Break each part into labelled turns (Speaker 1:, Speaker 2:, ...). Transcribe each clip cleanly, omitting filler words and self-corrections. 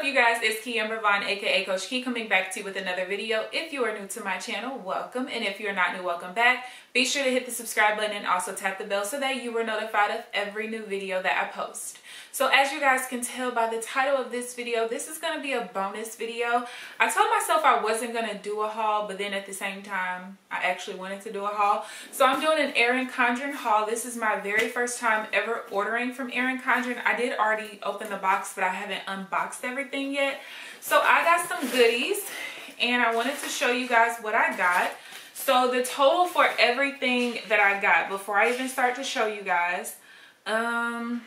Speaker 1: up, you guys? It's KeAmber Vaughn, aka CoachKe, coming back to you with another video. If you are new to my channel, welcome, and if you're not new, welcome back. Be sure to hit the subscribe button and also tap the bell so that you are notified of every new video that I post. So as you guys can tell by the title of this video, this is going to be a bonus video. I told myself I wasn't going to do a haul, but then at the same time, I actually wanted to do a haul. So I'm doing an Erin Condren haul. This is my very first time ever ordering from Erin Condren. I did already open the box, but I haven't unboxed everything yet. So I got some goodies, and I wanted to show you guys what I got. So the total for everything that I got, before I even start to show you guys, dang,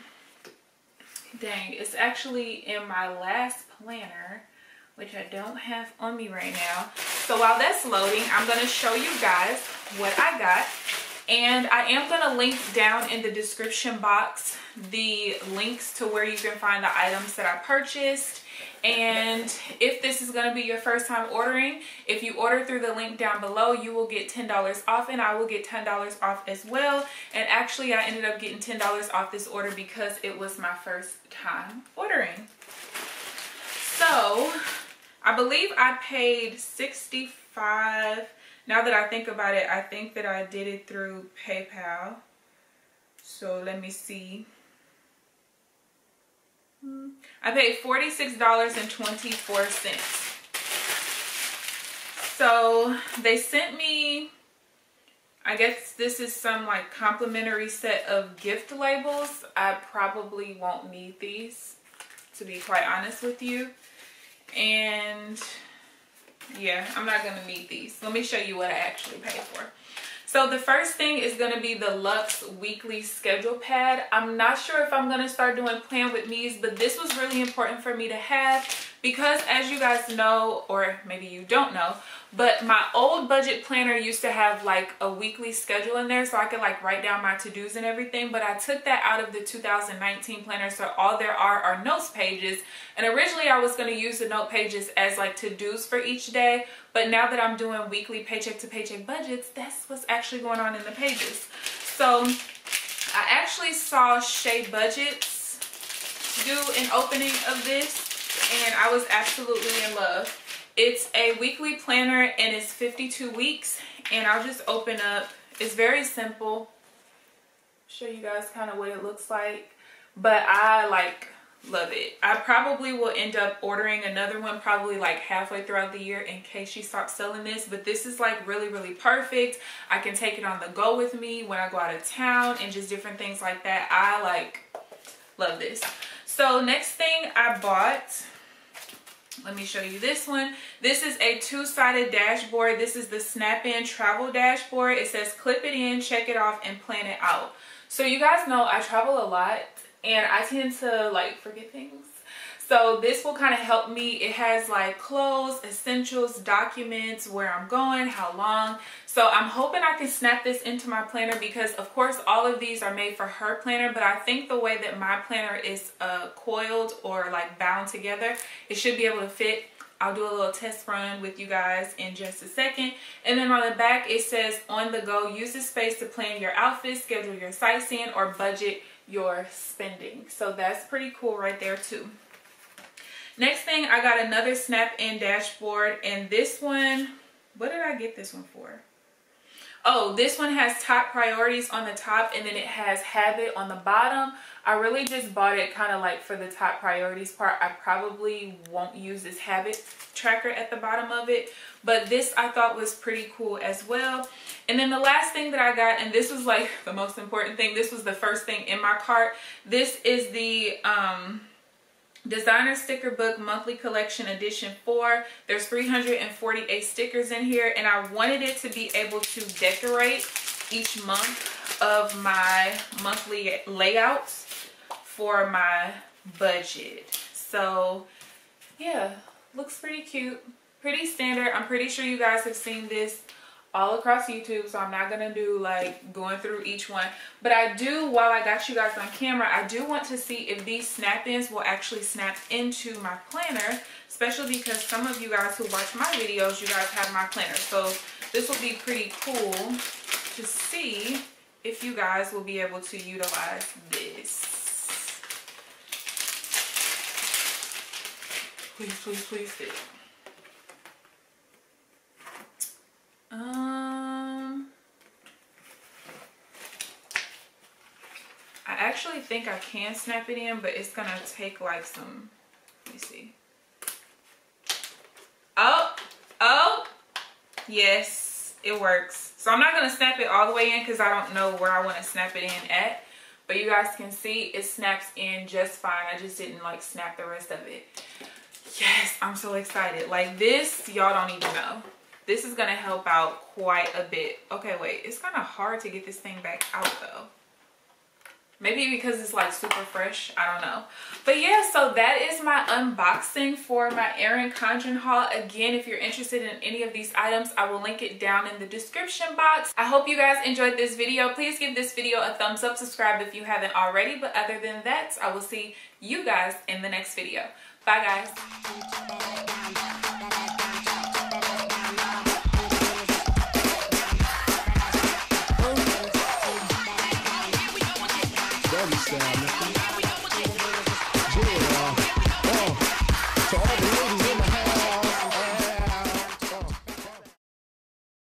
Speaker 1: it's actually in my last planner, which I don't have on me right now. So while that's loading, I'm going to show you guys what I got. And I am going to link down in the description box the links to where you can find the items that I purchased. And if this is going to be your first time ordering, if you order through the link down below, you will get $10 off, and I will get $10 off as well. And actually, I ended up getting $10 off this order because it was my first time ordering. So I believe I paid $65. Now that I think about it, I think that I did it through PayPal. So let me see. I paid $46.24. So they sent me, I guess this is some like complimentary set of gift labels. I probably won't need these, to be quite honest with you. And yeah, I'm not gonna need these. Let me show you what I actually paid for. So the first thing is going to be the Luxe weekly schedule pad. I'm not sure if I'm going to start doing plan with me's, but this was really important for me to have because, as you guys know, or maybe you don't know, but my old budget planner used to have like a weekly schedule in there so I could like write down my to-dos and everything, but I took that out of the 2019 planner, so all there are notes pages. And originally I was going to use the note pages as like to-dos for each day, but now that I'm doing weekly paycheck to paycheck budgets, that's what's actually going on in the pages. So I actually saw Shea Budgets do an opening of this, and I was absolutely in love. It's a weekly planner and it's 52 weeks, and I'll just open up. It's very simple. Show you guys kind of what it looks like, but I like love it. I probably will end up ordering another one probably like halfway throughout the year in case she stops selling this, but this is like really perfect. I can take it on the go with me when I go out of town and just different things like that. I like love this. So next thing I bought, let me show you this one. This is a two-sided dashboard. This is the Snap-in travel dashboard. It says clip it in, check it off, and plan it out. So you guys know I travel a lot and I tend to like forget things. So this will kind of help me. It has like clothes, essentials, documents, where I'm going, how long. So I'm hoping I can snap this into my planner because of course all of these are made for her planner, but I think the way that my planner is coiled or like bound together, it should be able to fit. I'll do a little test run with you guys in just a second. And then on the back it says on the go, use this space to plan your outfits, schedule your sightseeing, or budget your spending. So that's pretty cool right there too. Next thing, I got another Snap-in dashboard, and this one, what did I get this one for? Oh, this one has top priorities on the top, and then it has habit on the bottom. I really just bought it kind of like for the top priorities part. I probably won't use this habit tracker at the bottom of it, but this I thought was pretty cool as well. And then the last thing that I got, and this was like the most important thing, this was the first thing in my cart. This is the Designer Sticker Book Monthly Collection Edition 4. There's 348 stickers in here, and I wanted it to be able to decorate each month of my monthly layouts for my budget. So yeah, looks pretty cute, pretty standard. I'm pretty sure you guys have seen this all across YouTube, so I'm not gonna do like going through each one, but I do, while I got you guys on camera, I do want to see if these snap-ins will actually snap into my planner, especially because some of you guys who watch my videos, you guys have my planner, so this will be pretty cool to see if you guys will be able to utilize this. Please, please, please fit. I actually think I can snap it in, but it's gonna take like some, let me see. Oh, yes, it works. So I'm not gonna snap it all the way in because I don't know where I want to snap it in at. But you guys can see it snaps in just fine. I just didn't like snap the rest of it. Yes, I'm so excited. Like this, y'all don't even know. This is gonna help out quite a bit. Okay, wait, it's kind of hard to get this thing back out though. Maybe because it's like super fresh, I don't know. But yeah, so that is my unboxing for my Erin Condren haul. Again, if you're interested in any of these items, I will link it down in the description box. I hope you guys enjoyed this video. Please give this video a thumbs up, subscribe if you haven't already. But other than that, I will see you guys in the next video. Bye guys.
Speaker 2: Style,